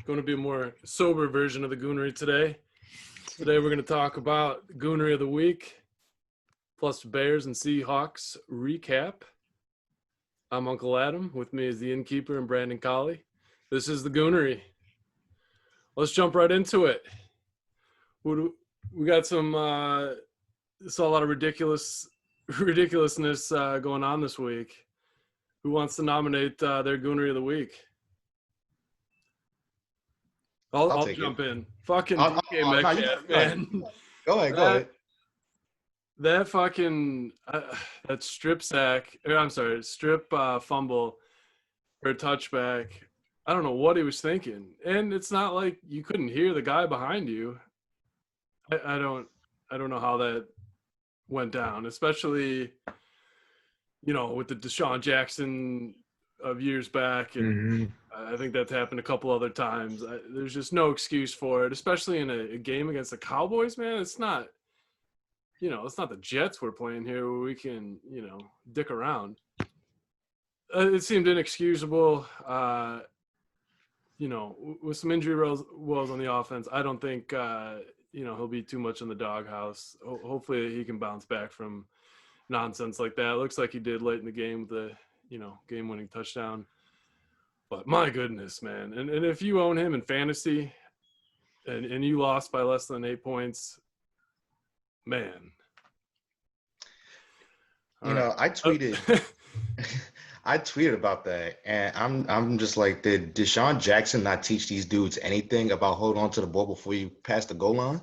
Going to be a more sober version of the Goonery today. Today we're going to talk about the Goonery of the week, plus Bears and Seahawks recap. I'm Uncle Adam. With me is the innkeeper and Brandon Colley. This is the Goonery. Let's jump right into it. We got saw a lot of ridiculousness going on this week. Who wants to nominate their Goonery of the week? I'll jump in. Fucking DK Metcalf, man. Go ahead. That fucking that strip fumble or touchback. I don't know what he was thinking, and it's not like you couldn't hear the guy behind you. I don't know how that went down, especially with the Deshaun Jackson of years back, and I think that's happened a couple other times. There's just no excuse for it, especially in a game against the Cowboys, man. It's not, it's not the Jets we're playing here where we can, dick around. It seemed inexcusable. With some injury woes on the offense, I don't think, he'll be too much in the doghouse. Hopefully he can bounce back from nonsense like that. It looks like he did late in the game with the, game-winning touchdown. But my goodness, man. And if you own him in fantasy and you lost by less than 8 points, man. I tweeted I tweeted about that, and I'm just like, did Deshaun Jackson not teach these dudes anything about holding on to the ball before you pass the goal line?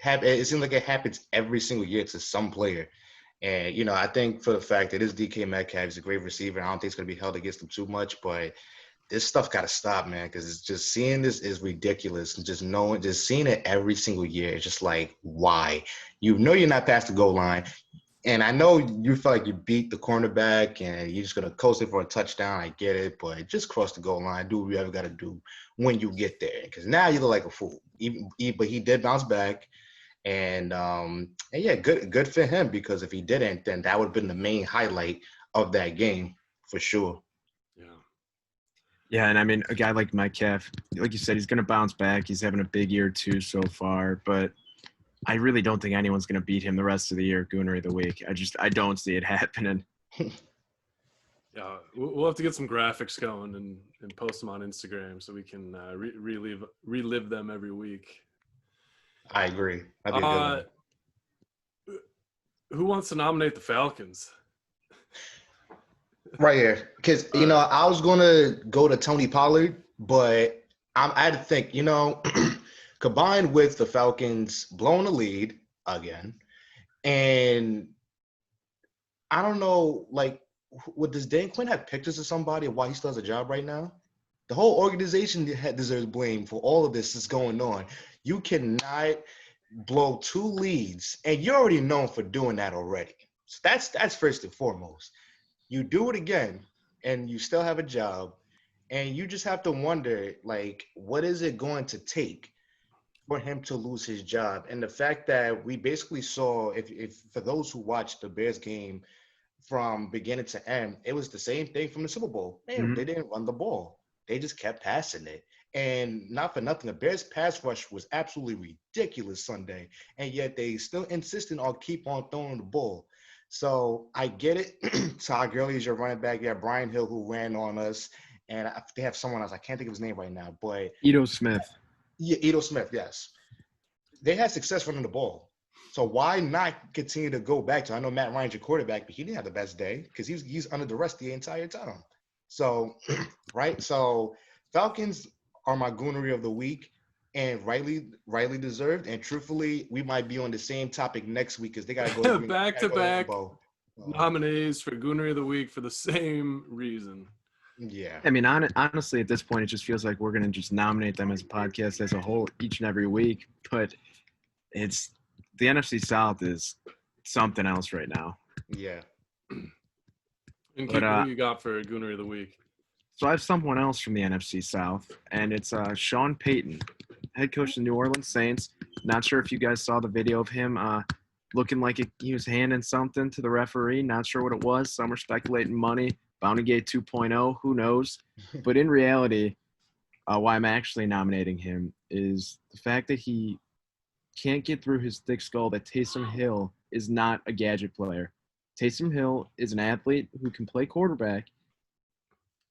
It seems like it happens every single year to some player. And, I think for the fact that it's DK Metcalf, he's a great receiver. I don't think it's going to be held against him too much, but this stuff got to stop, man, because it's just seeing this is ridiculous. And just seeing it every single year, it's just like, why? You're not past the goal line. And I know you felt like you beat the cornerback and you're just going to coast it for a touchdown. I get it, but just cross the goal line. Do what you ever got to do when you get there, because now you look like a fool. But he did bounce back. And yeah, good for him, because if he didn't, then that would have been the main highlight of that game for sure. Yeah, and I mean, a guy like Metcalf, like you said, he's going to bounce back. He's having a big year too so far, but I really don't think anyone's going to beat him the rest of the year. Goonery of the week. I don't see it happening. Yeah, we'll have to get some graphics going and post them on Instagram so we can relive them every week. I agree. That'd be a good one. Who wants to nominate the Falcons? Right here. Because, I was going to go to Tony Pollard, but I had to think, combined with the Falcons blowing the lead again, and I don't know, does Dan Quinn have pictures of somebody of why he still has a job right now? The whole organization deserves blame for all of this that's going on. You cannot blow 2 leads, and you're already known for doing that already. So that's first and foremost. You do it again, and you still have a job, and you just have to wonder, what is it going to take for him to lose his job? And the fact that we basically saw, if for those who watched the Bears game from beginning to end, it was the same thing from the Super Bowl. Man, They didn't run the ball. They just kept passing it. And not for nothing, the Bears pass rush was absolutely ridiculous Sunday, and yet they still insisted on keep on throwing the ball. So I get it. Todd Gurley is your running back. You have Brian Hill, who ran on us, and they have someone else. I can't think of his name right now, but Ito Smith. Yeah, Ito Smith, yes. They had success running the ball. So why not continue to go back to – I know Matt Ryan's your quarterback, but he didn't have the best day because he's under duress the entire time. So, right? So Falcons are my Goonery of the week, and rightly deserved. And truthfully, we might be on the same topic next week because they got to go – back-to-back nominees for Goonery of the week for the same reason. Yeah. I mean, honestly, at this point, it just feels like we're going to just nominate them as a podcast as a whole each and every week. But it's the NFC South is something else right now. Yeah. And who you got for Goonery of the week? So I have someone else from the NFC South, and it's Sean Payton, head coach of the New Orleans Saints. Not sure if you guys saw the video of him looking like he was handing something to the referee. Not sure what it was. Some are speculating money. Bounty Gate 2.0, who knows? But in reality, why I'm actually nominating him is the fact that he can't get through his thick skull that Taysom Hill is not a gadget player. Taysom Hill is an athlete who can play quarterback,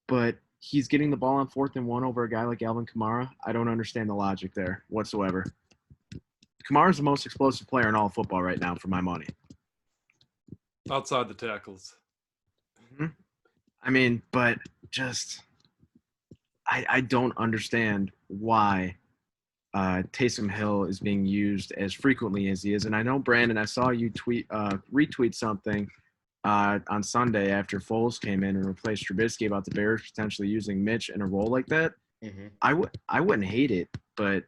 but he's getting the ball on 4th and 1 over a guy like Alvin Kamara. I don't understand the logic there whatsoever. Kamara's the most explosive player in all of football right now for my money. Outside the tackles. Mm-hmm. I mean, but just I don't understand why Taysom Hill is being used as frequently as he is. And I know, Brandon, I saw you retweet something on Sunday after Foles came in and replaced Trubisky about the Bears potentially using Mitch in a role like that. Mm-hmm. I wouldn't hate it, but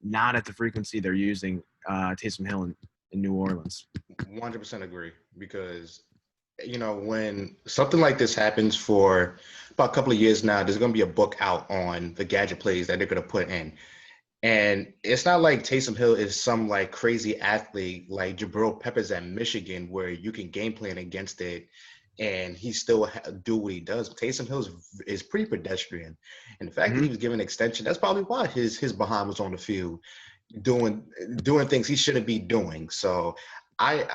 not at the frequency they're using Taysom Hill in New Orleans. 100% agree, because when something like this happens for about a couple of years now, there's going to be a book out on the gadget plays that they're going to put in. And it's not like Taysom Hill is some like crazy athlete like Jabril Peppers at Michigan where you can game plan against it and he still do what he does. Taysom Hill is pretty pedestrian. And the fact that he was given an extension, that's probably why his behind was on the field doing things he shouldn't be doing. So I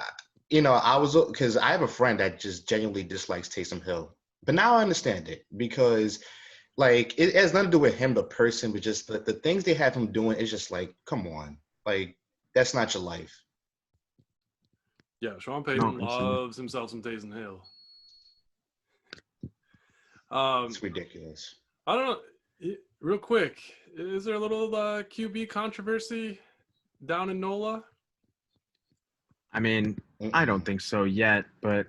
was, because I have a friend that just genuinely dislikes Taysom Hill, but now I understand it, because like it has nothing to do with him, the person, but just the things they have him doing is just like, come on, like that's not your life. Yeah, Sean Payton loves himself some Taysom Hill. It's ridiculous. I don't know. Real quick, is there a little QB controversy down in NOLA? I mean, I don't think so yet, but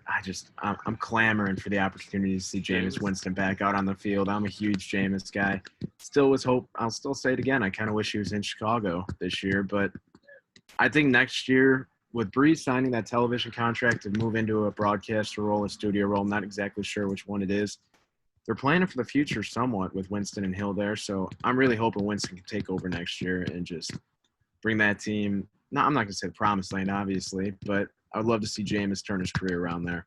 I'm clamoring for the opportunity to see Jameis Winston back out on the field. I'm a huge Jameis guy. Still with hope. I'll still say it again. I kind of wish he was in Chicago this year, but I think next year with Breeze signing that television contract to move into a broadcaster role, a studio role, I'm not exactly sure which one it is. They're planning for the future somewhat with Winston and Hill there, so I'm really hoping Winston can take over next year and just bring that team. No, I'm not going to say the promised land, obviously, but I would love to see Jameis turn his career around there.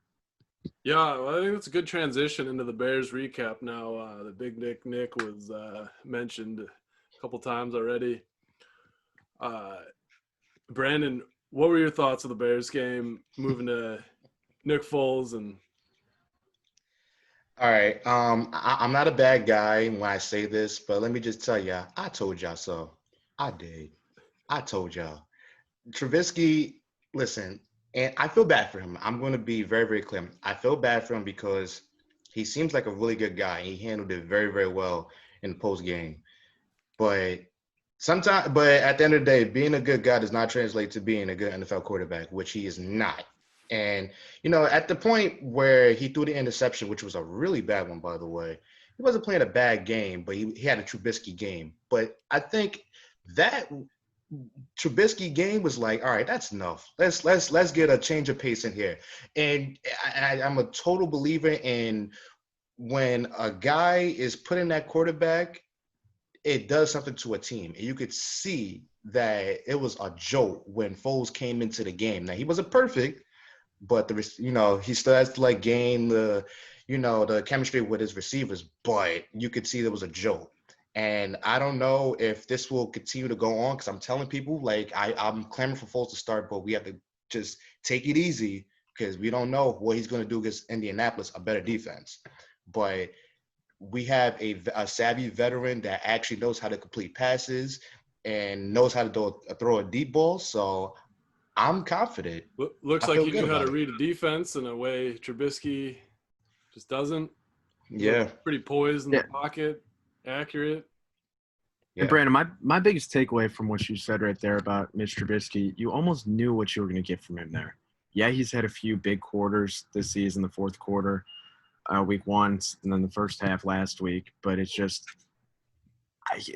Yeah, well, I think it's a good transition into the Bears recap now. The Big Nick was mentioned a couple times already. Brandon, what were your thoughts of the Bears game, moving to Nick Foles? And all right, I'm not a bad guy when I say this, but let me just tell you, I told y'all so. I did. I told y'all. Trubisky, listen, and I feel bad for him. I'm going to be very, very clear. I feel bad for him because he seems like a really good guy. He handled it very, very well in the post game. But at the end of the day, being a good guy does not translate to being a good NFL quarterback, which he is not. And, at the point where he threw the interception, which was a really bad one, by the way, he wasn't playing a bad game, but he had a Trubisky game. But I think that Trubisky game was like, all right, that's enough. Let's get a change of pace in here. And I'm a total believer in when a guy is putting that quarterback, it does something to a team. And you could see that it was a jolt when Foles came into the game. Now he wasn't perfect, but he still has to like gain the chemistry with his receivers. But you could see there was a jolt. And I don't know if this will continue to go on, because I'm telling people, like, I'm clamoring for Foles to start, but we have to just take it easy because we don't know what he's going to do against Indianapolis, a better defense. But we have a savvy veteran that actually knows how to complete passes and knows how to throw a deep ball. So I'm confident. Looks like he knew how to read a defense in a way Trubisky just doesn't. Yeah. Pretty poised in the pocket. Accurate. Yeah. And Brandon, my biggest takeaway from what you said right there about Mitch Trubisky, you almost knew what you were going to get from him there. Yeah, he's had a few big quarters this season, the fourth quarter, week 1, and then the first half last week. But it's just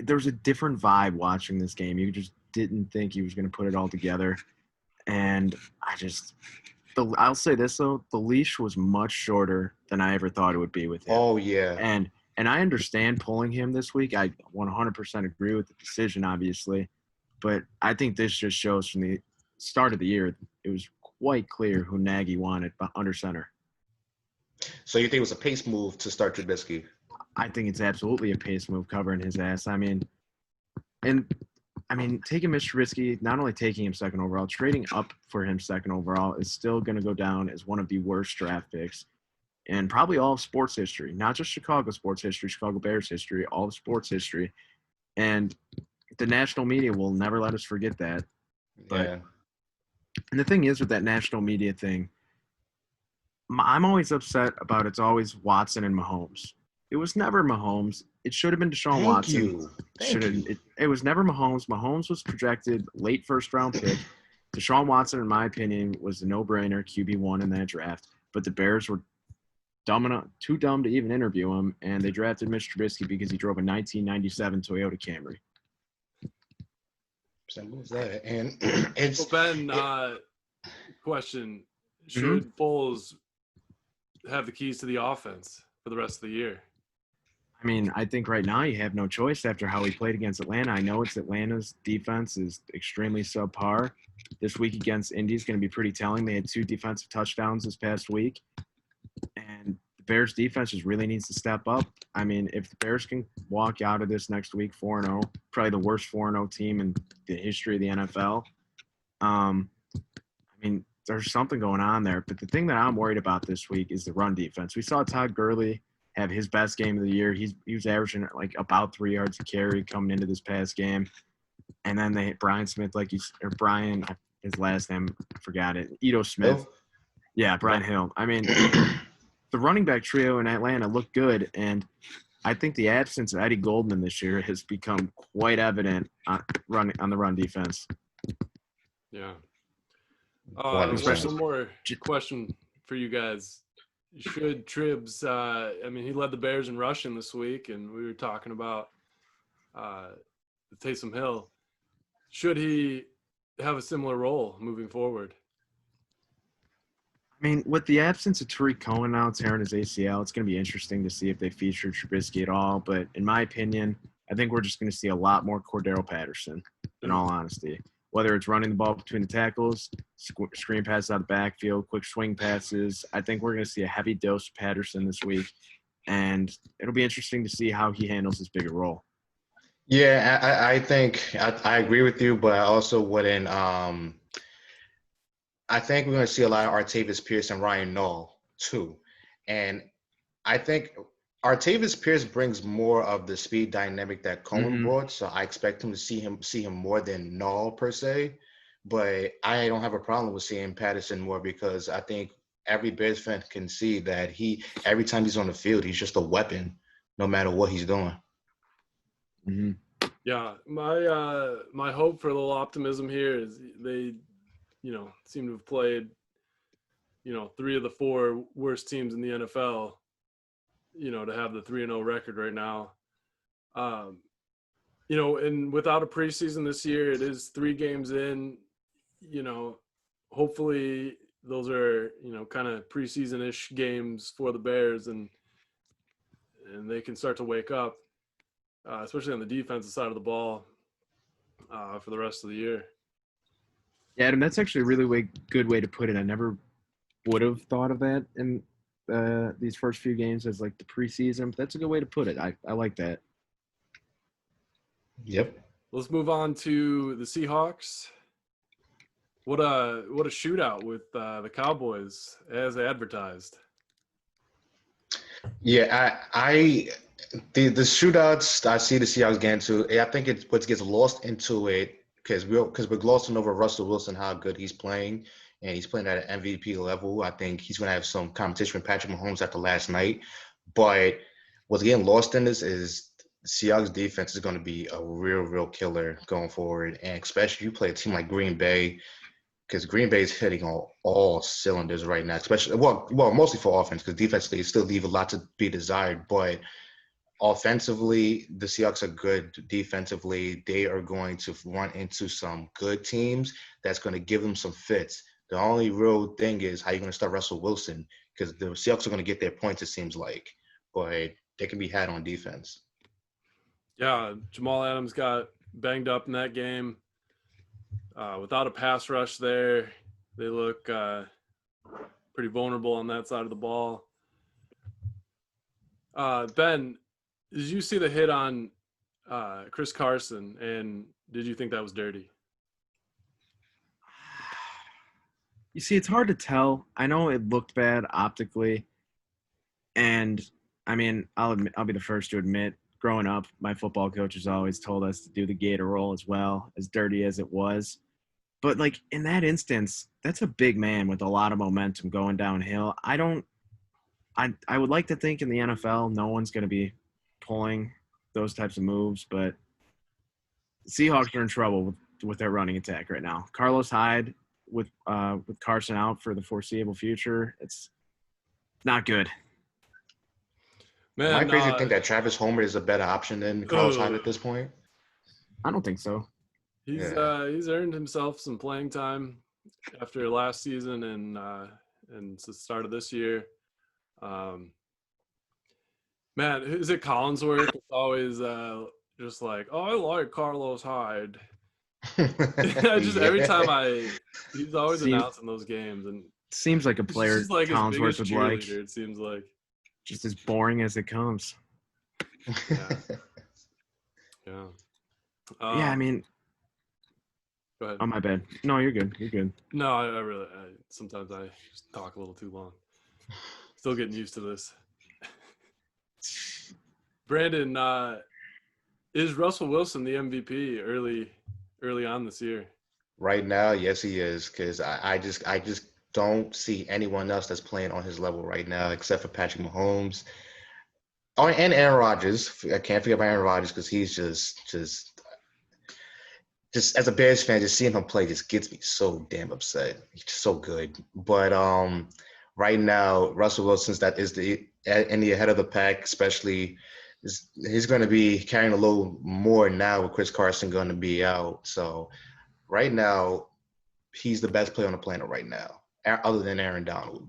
there was a different vibe watching this game. You just didn't think he was going to put it all together. And I'll say this, though, the leash was much shorter than I ever thought it would be with him. Oh, yeah. And I understand pulling him this week. I 100% agree with the decision, obviously. But I think this just shows from the start of the year, it was quite clear who Nagy wanted under center. So you think it was a pace move to start Trubisky? I think it's absolutely a pace move covering his ass. Taking Mitch Trubisky, not only taking him second overall, trading up for him second overall is still going to go down as one of the worst draft picks in probably all of sports history, not just Chicago sports history, Chicago Bears history, all of sports history. And the national media will never let us forget that. But Yeah. And the thing is with that national media thing, I'm always upset about it's always Watson and Mahomes. It was never Mahomes. It should have been Deshaun Thank Watson. you. Thank you. It was never Mahomes. Mahomes was projected late first round pick. Deshaun Watson, in my opinion, was a no-brainer QB1 in that draft. But the Bears were too dumb to even interview him, and they drafted Mitch Trubisky because he drove a 1997 Toyota Camry. Simple as that. And So Ben, question: should Foles have the keys to the offense for the rest of the year? I think right now you have no choice after how he played against Atlanta. I know it's Atlanta's defense is extremely subpar. This week against Indy is going to be pretty telling. They had 2 defensive touchdowns this past week. And the Bears defense just really needs to step up. If the Bears can walk out of this next week 4-0, probably the worst 4-0 team in the history of the NFL, there's something going on there. But the thing that I'm worried about this week is the run defense. We saw Todd Gurley have his best game of the year. He was averaging about 3 yards a carry coming into this past game. And then they hit Brian Smith, his last name, I forgot it. Ito Smith. Hill? Yeah, Brian Hill. The running back trio in Atlanta looked good, and I think the absence of Eddie Goldman this year has become quite evident on the run defense. Yeah. 100%. One more question for you guys. Should Tribbs, he led the Bears in rushing this week, and we were talking about Taysom Hill. Should he have a similar role moving forward? With the absence of Tariq Cohen now tearing his ACL, it's going to be interesting to see if they feature Trubisky at all. But in my opinion, I think we're just going to see a lot more Cordero Patterson, in all honesty. Whether it's running the ball between the tackles, screen passes out of the backfield, quick swing passes, I think we're going to see a heavy dose of Patterson this week. And it'll be interesting to see how he handles his bigger role. Yeah, I think I agree with you, but I also wouldn't I think we're going to see a lot of Artavis Pierce and Ryan Nall too. And I think Artavis Pierce brings more of the speed dynamic that Cohen brought, so I expect him to see him more than Nall per se. But I don't have a problem with seeing Patterson more because I think every Bears fan can see that every time he's on the field, he's just a weapon, no matter what he's doing. Mm-hmm. Yeah, my hope for a little optimism here is they, seem to have played, 3 of the 4 worst teams in the NFL, to have the 3-0 record right now. And without a preseason this year, it is 3 games in, hopefully those are, kind of preseason-ish games for the Bears and they can start to wake up, especially on the defensive side of the ball for the rest of the year. Yeah, Adam, that's actually a really good way to put it. I never would have thought of that in these first few games as the preseason. But that's a good way to put it. I like that. Yep. Let's move on to the Seahawks. What a shootout with the Cowboys as advertised. Yeah, the shootouts I see the Seahawks getting to. I think it's what gets lost into it because we're glossing over Russell Wilson, how good he's playing, and he's playing at an MVP level. I think he's going to have some competition with Patrick Mahomes after last night. But what's getting lost in this is the Seahawks defense is going to be a real killer going forward, and especially if you play a team like Green Bay, because Green Bay is hitting on all cylinders right now, especially mostly for offense, because defense they still leave a lot to be desired, but offensively, the Seahawks are good. Defensively, they are going to run into some good teams that's going to give them some fits. The only real thing is how you're going to start Russell Wilson, because the Seahawks are going to get their points, it seems like, but they can be had on defense. Yeah, Jamal Adams got banged up in that game. Without a pass rush there, they look pretty vulnerable on that side of the ball. Ben, Did you see the hit on Chris Carson, and did you think that was dirty? You see, it's hard to tell. I know it looked bad optically, and I mean, I'll be the first to admit, growing up, my football coaches always told us to do the gator roll as well, as dirty as it was. But like in that instance, that's a big man with a lot of momentum going downhill. I would like to think in the NFL, no one's going to be pulling those types of moves, but the Seahawks are in trouble with their running attack right now. Carlos Hyde with Carson out for the foreseeable future, it's not good. Am I Man, crazy to think that Travis Homer is a better option than Carlos Hyde at this point? I don't think so. he's earned himself some playing time after last season and the start of this year. Man, is it Collinsworth? It's always just like, oh, I like Carlos Hyde. Every time he's always announcing those games, and seems like a player just like Collinsworth would like. It seems like just as boring as it comes. Yeah. Yeah. I mean, go ahead. Oh, my bad. No, you're good. You're good. No, I sometimes I just talk a little too long. Still getting used to this. Brandon, is Russell Wilson the MVP early on this year? Right now, yes, he is, because I just don't see anyone else that's playing on his level right now except for Patrick Mahomes. Oh, and Aaron Rodgers. I can't forget about Aaron Rodgers because he's just as a Bears fan, just seeing him play just gets me so damn upset. He's just so good. But right now, Russell Wilson's that is in the head of the pack, especially. He's going to be carrying a little more now with Chris Carson going to be out. So right now, he's the best player on the planet right now, other than Aaron Donald.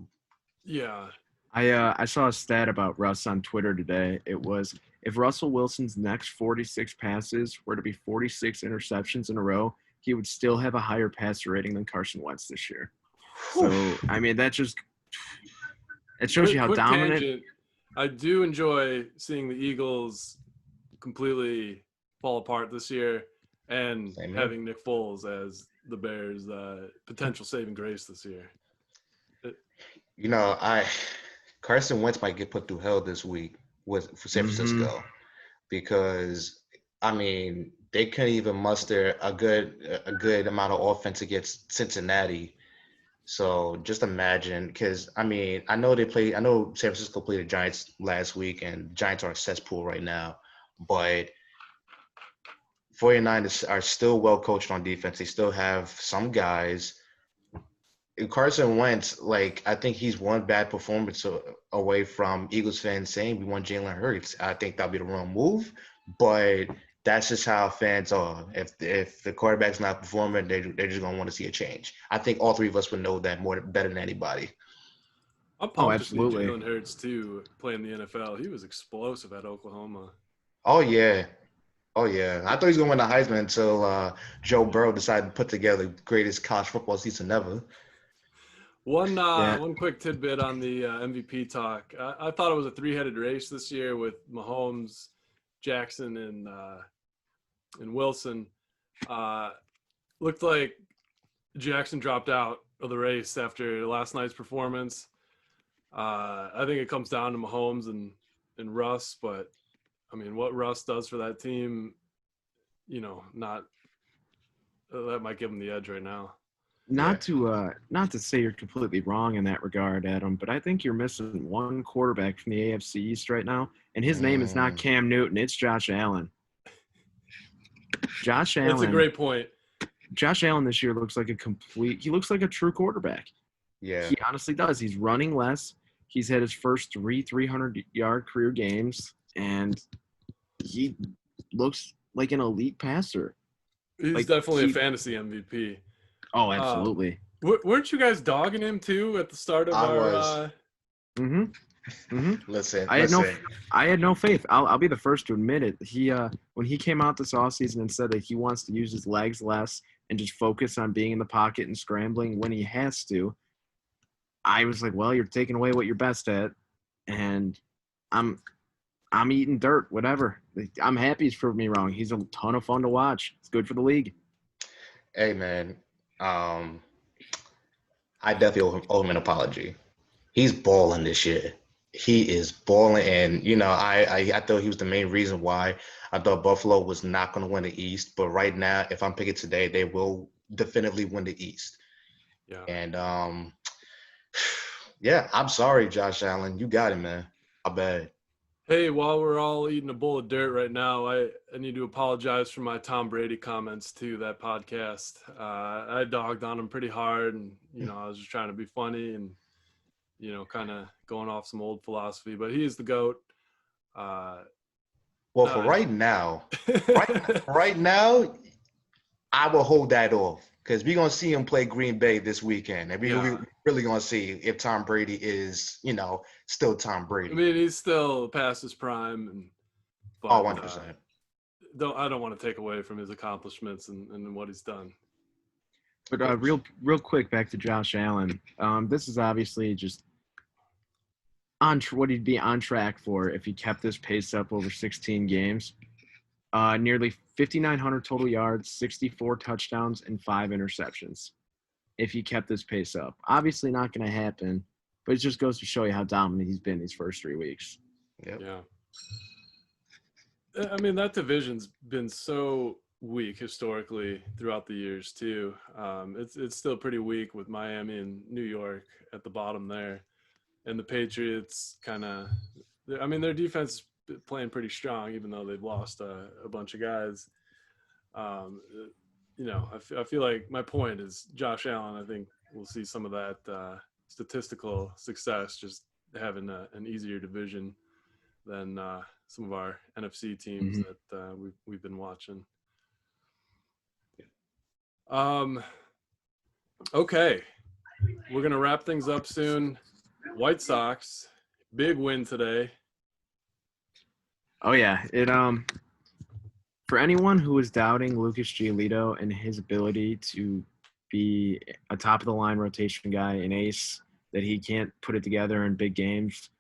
Yeah. I saw a stat about Russ on Twitter today. It was if Russell Wilson's next 46 passes were to be 46 interceptions in a row, he would still have a higher passer rating than Carson Wentz this year. So, I mean, it shows you how dominant. Tangent. I do enjoy seeing the Eagles completely fall apart this year and having Nick Foles as the Bears' potential saving grace this year. Carson Wentz might get put through hell this week for San Francisco because, I mean, they couldn't even muster a good amount of offense against Cincinnati. So just imagine, because, I mean, I know San Francisco played the Giants last week, and the Giants are a cesspool right now. But 49ers are still well coached on defense. They still have some guys. Carson Wentz, I think he's one bad performance away from Eagles fans saying we want Jalen Hurts. I think that'll be the wrong move, but that's just how fans are. If the quarterback's not performing, they're just gonna want to see a change. I think all three of us would know that better than anybody. I'm pumped to see Jalen Hurts too playing the NFL. He was explosive at Oklahoma. Oh yeah. I thought he was gonna win the Heisman until Joe Burrow decided to put together the greatest college football season ever. One quick tidbit on the MVP talk. I thought it was a three-headed race this year with Mahomes, Jackson, and Wilson. Looked like Jackson dropped out of the race after last night's performance. I think it comes down to Mahomes and Russ, but I mean, what Russ does for that team, that might give him the edge right now. Not to say you're completely wrong in that regard, Adam, but I think you're missing one quarterback from the AFC East right now, and his name is not Cam Newton. It's Josh Allen. Josh Allen. That's a great point. Josh Allen this year looks like he looks like a true quarterback. Yeah. He honestly does. He's running less. He's had his first 300-yard career games, and he looks like an elite passer. He's definitely a fantasy MVP. Oh, absolutely. Weren't you guys dogging him too at the start of our? Listen, I had no faith. I'll be the first to admit it. He when he came out this offseason and said that he wants to use his legs less and just focus on being in the pocket and scrambling when he has to, I was like, well, you're taking away what you're best at, and I'm eating dirt, whatever. I'm happy he's proved me wrong. He's a ton of fun to watch. It's good for the league. Hey, man. I definitely owe him an apology. He's balling this year. He is balling, and I thought he was the main reason why I thought Buffalo was not going to win the East. But right now, if I'm picking today, they will definitively win the East. Yeah. And yeah, I'm sorry, Josh Allen. You got it, man. My bad. Hey, while we're all eating a bowl of dirt right now, I need to apologize for my Tom Brady comments to that podcast. I dogged on him pretty hard, and I was just trying to be funny and kind of going off some old philosophy. But he is the GOAT. Well, for right now, right now, I will hold that off because we're gonna see him play Green Bay this weekend, and we're really gonna see if Tom Brady is, still Tom Brady. I mean, he's still past his prime, but 100%. I don't want to take away from his accomplishments and what he's done. But real quick, back to Josh Allen. This is obviously just what he'd be on track for if he kept this pace up over 16 games. Nearly 5,900 total yards, 64 touchdowns, and 5 interceptions. If he kept this pace up, obviously not going to happen, but it just goes to show you how dominant he's been these first 3 weeks. Yep. Yeah. I mean, that division's been so weak historically throughout the years too. It's still pretty weak with Miami and New York at the bottom there, and the Patriots their defense is playing pretty strong even though they've lost a bunch of guys. I feel like my point is Josh Allen. I think we'll see some of that statistical success just having an easier division than some of our NFC teams that we've been watching. Okay, we're gonna wrap things up soon. White Sox, big win today. Oh yeah, it for anyone who is doubting Lucas Giolito and his ability to be a top of the line rotation guy, an ace, that he can't put it together in big games,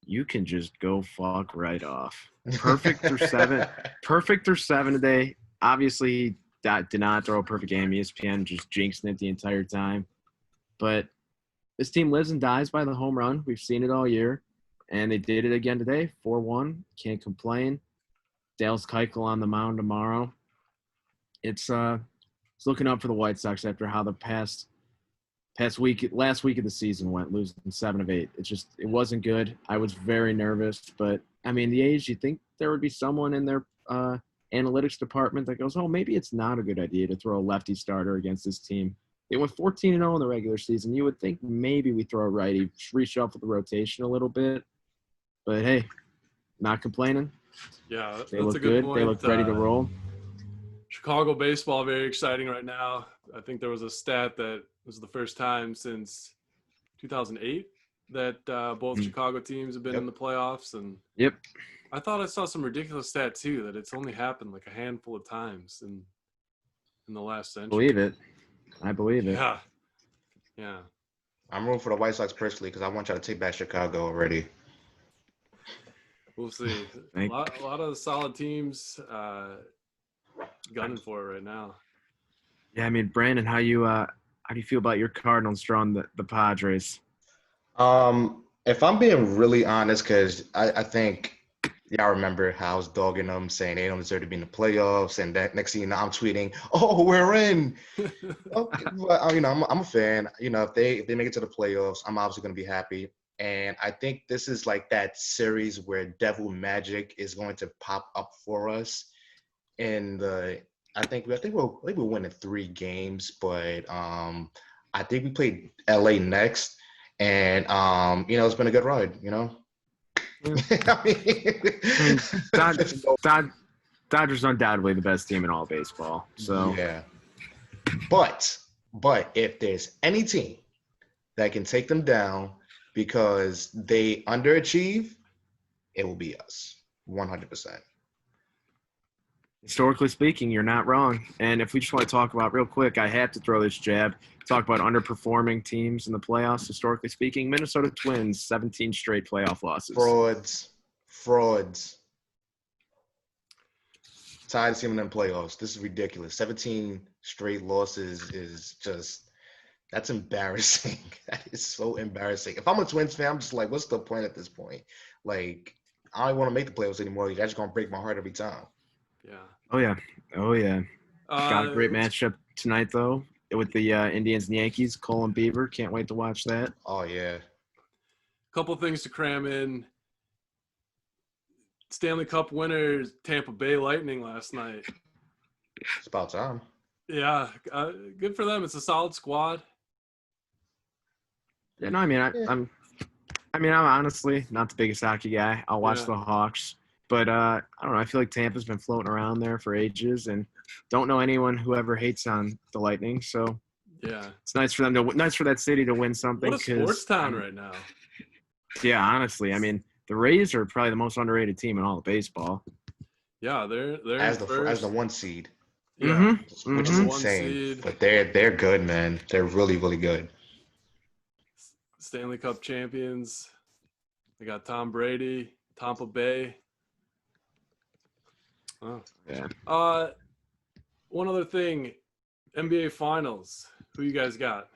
you can just go fuck right off. Perfect through 7. Perfect through 7 today. Obviously, that did not throw a perfect game. ESPN just jinxing it the entire time. But this team lives and dies by the home run. We've seen it all year. And they did it again today, 4-1. Can't complain. Dallas Keuchel on the mound tomorrow. It's looking up for the White Sox after how the last week of the season went, losing 7 of 8. It wasn't good. I was very nervous, but I mean, the A's, you think there would be someone in their analytics department that goes, oh, maybe it's not a good idea to throw a lefty starter against this team. They went 14-0 in the regular season. You would think maybe we throw a righty, reshuffle the rotation a little bit, but hey, not complaining. Yeah, they look good. Point. They look ready to roll. Chicago baseball, very exciting right now. I think there was a stat that was the first time since 2008 that both Chicago teams have been in the playoffs. And I thought I saw some ridiculous stat too that it's only happened like a handful of times in the last century. I believe it. Yeah. I'm rooting for the White Sox personally because I want y'all to take back Chicago already. We'll see. A lot of solid teams gunning for it right now. Yeah, I mean, Brandon, how do you feel about your Cardinals drawing the Padres? If I'm being really honest, because I think y'all remember how I was dogging them, saying they don't deserve to be in the playoffs, and that next thing you know, I'm tweeting, "Oh, we're in." Okay, but, I'm a fan. If they make it to the playoffs, I'm obviously going to be happy. And I think this is like that series where Devil Magic is going to pop up for us. I think we'll win in 3 games, but I think we played LA next, and it's been a good ride. Dodgers undoubtedly the best team in all baseball. So yeah, but if there's any team that can take them down because they underachieve, it will be us, 100%. Historically speaking, you're not wrong. And if we just want to talk about real quick, I have to throw this jab. Talk about underperforming teams in the playoffs. Historically speaking, Minnesota Twins, 17 straight playoff losses. frauds. Tired of seeing them in playoffs. This is ridiculous. 17 straight losses is just that's embarrassing. That is so embarrassing. If I'm a Twins fan, I'm just like, what's the point at this point? Like, I don't want to make the playoffs anymore. That's just gonna break my heart every time. Yeah. Oh yeah. Got a great matchup tonight though with the Indians and Yankees. Cole and Bieber. Can't wait to watch that. Oh yeah. Couple things to cram in. Stanley Cup winners Tampa Bay Lightning last night. It's about time. Yeah, good for them. It's a solid squad. Yeah, no, I mean, I'm honestly not the biggest hockey guy. I'll watch Yeah. the Hawks, but I don't know. I feel like Tampa's been floating around there for ages, and don't know anyone who ever hates on the Lightning. So Yeah, it's nice for them nice for that city to win something. what a sports town right now. Yeah, honestly, I mean, the Rays are probably the most underrated team in all of baseball. Yeah, they're as the 1 seed. Yeah, Which is One insane. seed. But they're good, man. They're really, really good. Stanley Cup champions. They got Tom Brady, Tampa Bay. Oh. Yeah. One other thing, NBA Finals. Who you guys got?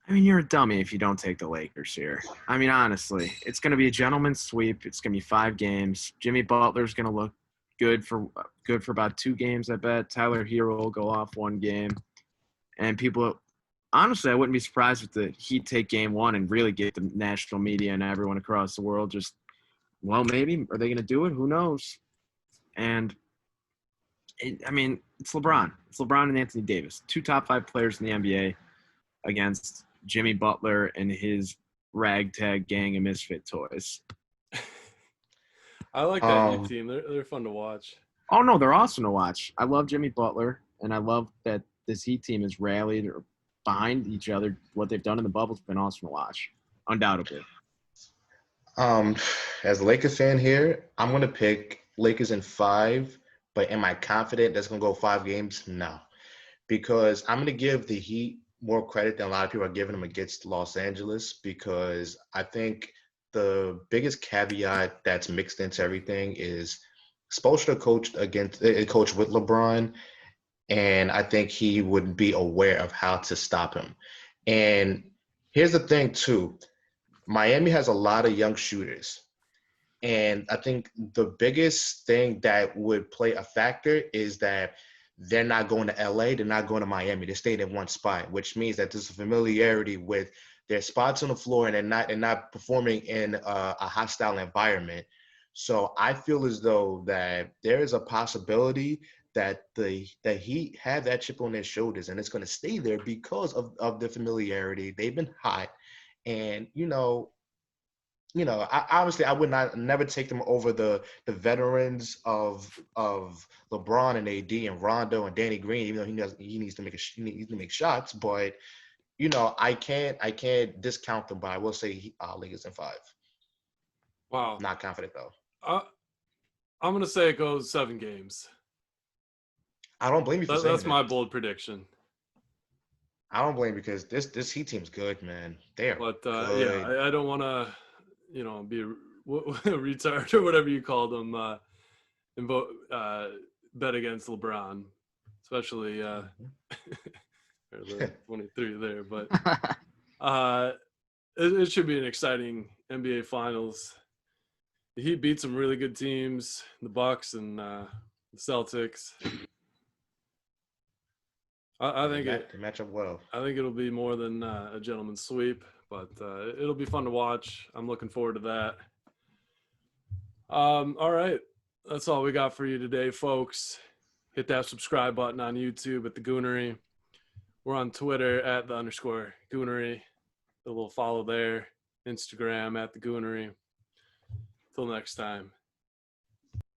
I mean, you're a dummy if you don't take the Lakers here. I mean, honestly, it's going to be a gentleman's sweep. It's going to be 5 games. Jimmy Butler's going to look good for about 2 games, I bet. Tyler Hero will go off 1 game. And people – honestly, I wouldn't be surprised if the Heat take game 1 and really get the national media and everyone across the world just – well, maybe. Are they going to do it? Who knows? And, I mean, it's LeBron. It's LeBron and Anthony Davis, 2 top 5 players in the NBA against Jimmy Butler and his ragtag gang of misfit toys. I like that Heat team. They're fun to watch. Oh, no, they're awesome to watch. I love Jimmy Butler, and I love that this Heat team has rallied behind each other. What they've done in the bubble has been awesome to watch, undoubtedly. As a Lakers fan here, I'm going to pick Lakers in 5, but am I confident that's going to go 5 games? No, because I'm going to give the Heat more credit than a lot of people are giving them against Los Angeles, because I think the biggest caveat that's mixed into everything is Spoelstra coached with LeBron, and I think he would be aware of how to stop him. And here's the thing too, Miami has a lot of young shooters. And I think the biggest thing that would play a factor is that they're not going to LA, they're not going to Miami. They're staying in one spot, which means that there's a familiarity with their spots on the floor, and they're not performing in a hostile environment. So I feel as though that there is a possibility that the Heat have that chip on their shoulders, and it's going to stay there because of the familiarity. They've been hot, and I would never take them over the veterans of LeBron and AD and Rondo and Danny Green, even though he needs to make shots. But I can't discount them. But I will say Lakers in 5. Wow. Not confident though. I'm gonna say it goes 7 games. I don't blame you for saying that's that. my bold prediction. I don't blame you because this Heat team's good, man. They are But good. yeah, I don't want to, be a retard or whatever you call them, and bet against LeBron, especially or the 23 there. But it should be an exciting NBA Finals. The Heat beat some really good teams, the Bucks and the Celtics. I think they match up well. I think it'll be more than a gentleman's sweep, but it'll be fun to watch. I'm looking forward to that. All right, that's all we got for you today, folks. Hit that subscribe button on YouTube at the Goonery. We're on Twitter at _Goonery. A little follow there. Instagram at the Goonery. Till next time.